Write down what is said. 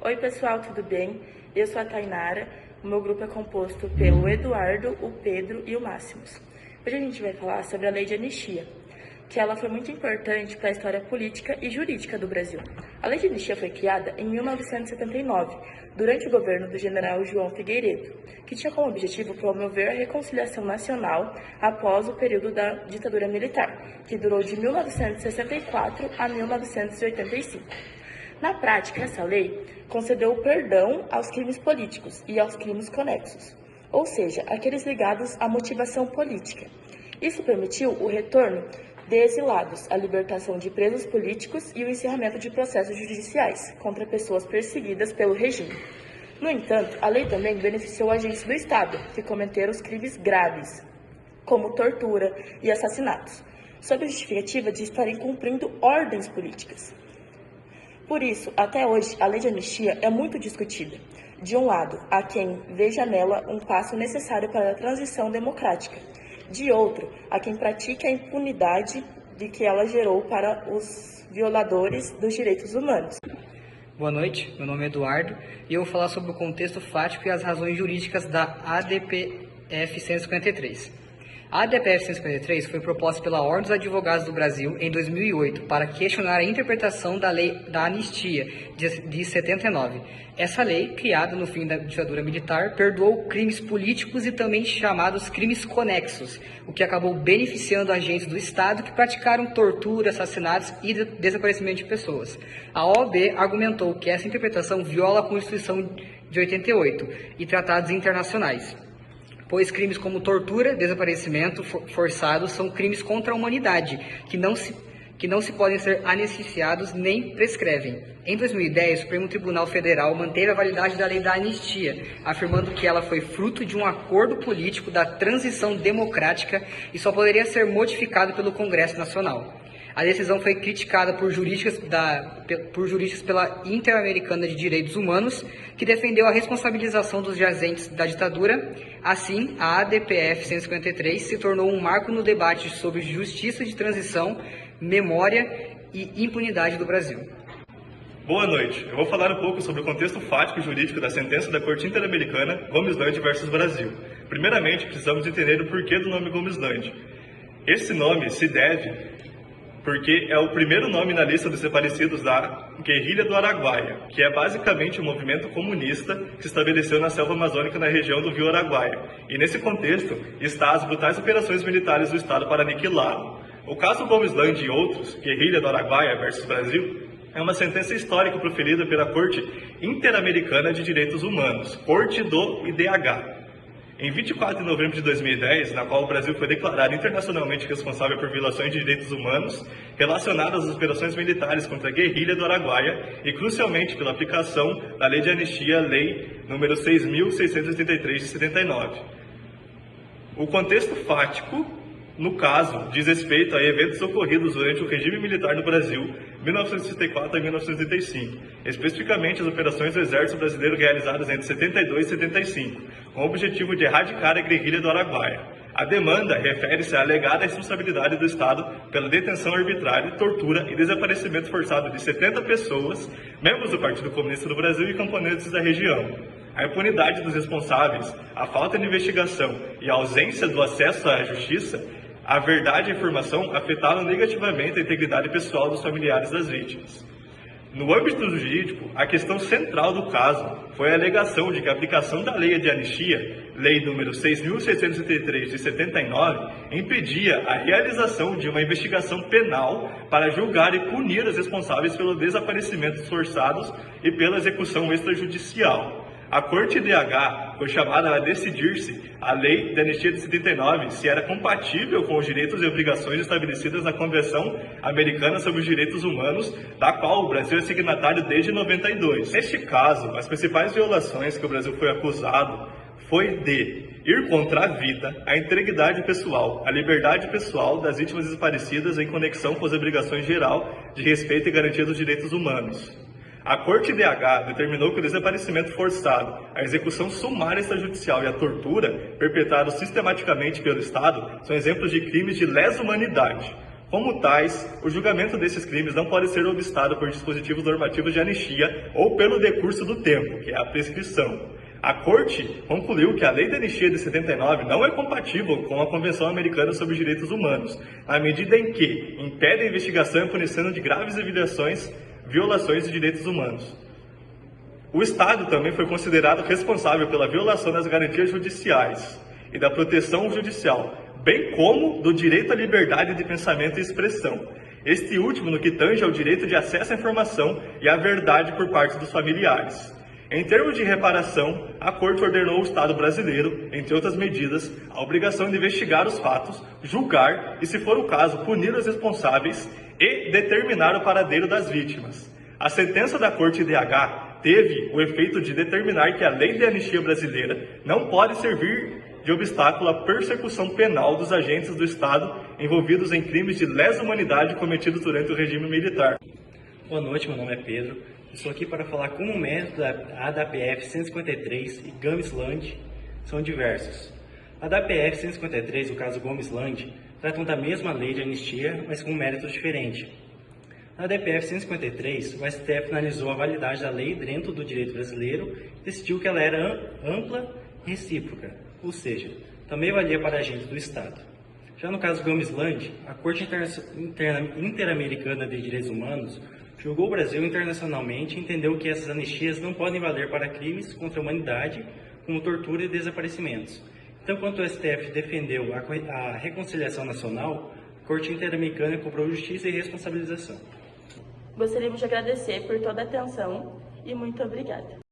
Oi pessoal, tudo bem? Eu sou a Tainara, o meu grupo é composto pelo Eduardo, o Pedro e o Máximos. Hoje a gente vai falar sobre a lei de anistia, que ela foi muito importante para a história política e jurídica do Brasil. A lei de anistia foi criada em 1979, durante o governo do general João Figueiredo, que tinha como objetivo promover a reconciliação nacional após o período da ditadura militar, que durou de 1964 a 1985. Na prática, essa lei concedeu o perdão aos crimes políticos e aos crimes conexos, ou seja, aqueles ligados à motivação política. Isso permitiu o retorno de exilados, a libertação de presos políticos e o encerramento de processos judiciais contra pessoas perseguidas pelo regime. No entanto, a lei também beneficiou agentes do Estado que cometeram os crimes graves, como tortura e assassinatos, sob a justificativa de estarem cumprindo ordens políticas. Por isso, até hoje, a lei de anistia é muito discutida. De um lado, há quem veja nela um passo necessário para a transição democrática. De outro, há quem pratique a impunidade de que ela gerou para os violadores dos direitos humanos. Boa noite, meu nome é Eduardo e eu vou falar sobre o contexto fático e as razões jurídicas da ADPF 153. A ADPF 153 foi proposta pela Ordem dos Advogados do Brasil em 2008 para questionar a interpretação da Lei da Anistia de 79. Essa lei, criada no fim da ditadura militar, perdoou crimes políticos e também chamados crimes conexos, o que acabou beneficiando agentes do Estado que praticaram tortura, assassinatos e desaparecimento de pessoas. A OAB argumentou que essa interpretação viola a Constituição de 88 e tratados internacionais, pois crimes como tortura, desaparecimento forçado são crimes contra a humanidade, que não se podem ser anestesiados nem prescrevem. Em 2010, o Supremo Tribunal Federal manteve a validade da lei da anistia, afirmando que ela foi fruto de um acordo político da transição democrática e só poderia ser modificado pelo Congresso Nacional. A decisão foi criticada por juristas pela Interamericana de Direitos Humanos, que defendeu a responsabilização dos agentes da ditadura. Assim, a ADPF 153 se tornou um marco no debate sobre justiça de transição, memória e impunidade do Brasil. Boa noite. Eu vou falar um pouco sobre o contexto fático e jurídico da sentença da Corte Interamericana Gomes Lande versus Brasil. Primeiramente, precisamos entender o porquê do nome Gomes Lande. Esse nome se deve porque é o primeiro nome na lista dos desaparecidos da Guerrilha do Araguaia, que é basicamente um movimento comunista que se estabeleceu na selva amazônica na região do Rio Araguaia. E nesse contexto está as brutais operações militares do Estado para aniquilá-lo. O caso Gomes Lande e outros, Guerrilha do Araguaia versus Brasil, é uma sentença histórica proferida pela Corte Interamericana de Direitos Humanos, Corte do IDH. Em 24 de novembro de 2010, na qual o Brasil foi declarado internacionalmente responsável por violações de direitos humanos relacionadas às operações militares contra a Guerrilha do Araguaia e, crucialmente, pela aplicação da Lei de Anistia, Lei nº 6.683 de 79. O contexto fático, no caso, diz respeito a eventos ocorridos durante o regime militar no Brasil, 1964 a 1985, especificamente as operações do Exército Brasileiro realizadas entre 72 e 75, com o objetivo de erradicar a Guerrilha do Araguaia. A demanda refere-se à alegada responsabilidade do Estado pela detenção arbitrária, tortura e desaparecimento forçado de 70 pessoas, membros do Partido Comunista do Brasil e camponeses da região. A impunidade dos responsáveis, a falta de investigação e a ausência do acesso à justiça, a verdade e a informação afetaram negativamente a integridade pessoal dos familiares das vítimas. No âmbito jurídico, a questão central do caso foi a alegação de que a aplicação da Lei de Anistia, Lei nº 6.683 de 79, impedia a realização de uma investigação penal para julgar e punir os responsáveis pelos desaparecimentos forçados e pela execução extrajudicial. A Corte IDH foi chamada a decidir-se a Lei de Anistia de 79 se era compatível com os direitos e obrigações estabelecidas na Convenção Americana sobre os Direitos Humanos, da qual o Brasil é signatário desde 92. Neste caso, as principais violações que o Brasil foi acusado foi de ir contra a vida, a integridade pessoal, a liberdade pessoal das vítimas desaparecidas em conexão com as obrigações geral de respeito e garantia dos direitos humanos. A Corte IDH determinou que o desaparecimento forçado, a execução sumária extrajudicial e a tortura, perpetrados sistematicamente pelo Estado, são exemplos de crimes de lesa humanidade. Como tais, o julgamento desses crimes não pode ser obstado por dispositivos normativos de anistia ou pelo decurso do tempo, que é a prescrição. A Corte concluiu que a Lei da Anistia de 79 não é compatível com a Convenção Americana sobre os Direitos Humanos, na medida em que impede a investigação e punição de graves violações de direitos humanos. O Estado também foi considerado responsável pela violação das garantias judiciais e da proteção judicial, bem como do direito à liberdade de pensamento e expressão, este último no que tange ao direito de acesso à informação e à verdade por parte dos familiares. Em termos de reparação, a Corte ordenou ao Estado brasileiro, entre outras medidas, a obrigação de investigar os fatos, julgar e, se for o caso, punir os responsáveis e determinar o paradeiro das vítimas. A sentença da Corte IDH teve o efeito de determinar que a Lei de Anistia brasileira não pode servir de obstáculo à persecução penal dos agentes do Estado envolvidos em crimes de lesa humanidade cometidos durante o regime militar. Boa noite, meu nome é Pedro. Estou aqui para falar como o mérito da ADAPF 153 e Gomes Land são diversos. A ADAPF 153 e o caso Gomes Land tratam da mesma lei de anistia, mas com um mérito diferente. Na ADAPF 153, o STF analisou a validade da lei dentro do direito brasileiro e decidiu que ela era ampla e recíproca, ou seja, também valia para agentes do Estado. Já no caso Gomes Land, a Corte Interamericana de Direitos Humanos julgou o Brasil internacionalmente e entendeu que essas anistias não podem valer para crimes contra a humanidade, como tortura e desaparecimentos. Então, enquanto o STF defendeu a reconciliação nacional, a Corte Interamericana cobrou justiça e responsabilização. Gostaríamos de agradecer por toda a atenção e muito obrigada.